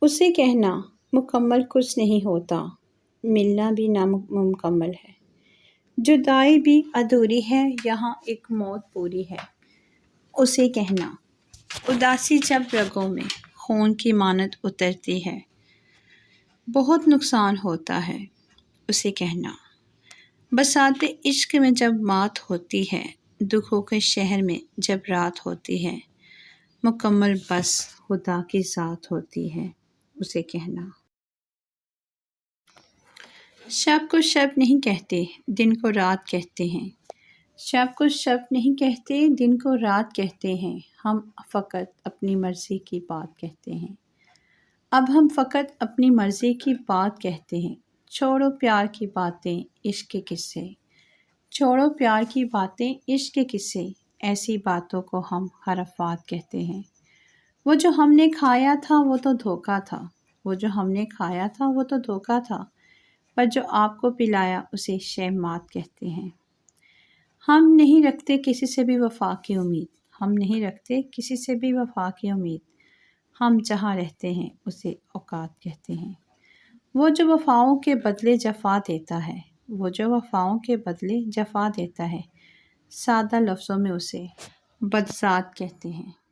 اسے کہنا مکمل کچھ نہیں ہوتا، ملنا بھی نامکمل ہے، جدائی بھی ادھوری ہے، یہاں ایک موت پوری ہے۔ اسے کہنا اداسی جب رگوں میں خون کی مانند اترتی ہے، بہت نقصان ہوتا ہے۔ اسے کہنا بساط عشق میں جب مات ہوتی ہے، دکھوں کے شہر میں جب رات ہوتی ہے، مکمل بس خدا کی ذات ہوتی ہے۔ اسے کہنا شب کو شب نہیں کہتے، دن کو رات کہتے ہیں، شب کو شب نہیں کہتے، دن کو رات کہتے ہیں، ہم فقط اپنی مرضی کی بات کہتے ہیں۔ اب ہم فقط اپنی مرضی کی بات کہتے ہیں، چھوڑو پیار کی باتیں، عشق کے قصے، چھوڑو پیار کی باتیں، عشق کے قصے، ایسی باتوں کو ہم خرافات کہتے ہیں۔ وہ جو ہم نے کھایا تھا وہ تو دھوکا تھا، وہ جو ہم نے کھایا تھا وہ تو دھوکا تھا، پر جو آپ کو پلایا اسے شہمات کہتے ہیں۔ ہم نہیں رکھتے کسی سے بھی وفا کی امید، ہم نہیں رکھتے کسی سے بھی وفا کی امید، ہم جہاں رہتے ہیں اسے اوقات کہتے ہیں۔ وہ جو وفاؤں کے بدلے جفا دیتا ہے، وہ جو وفاؤں کے بدلے جفا دیتا ہے، سادہ لفظوں میں اسے بدذات کہتے ہیں۔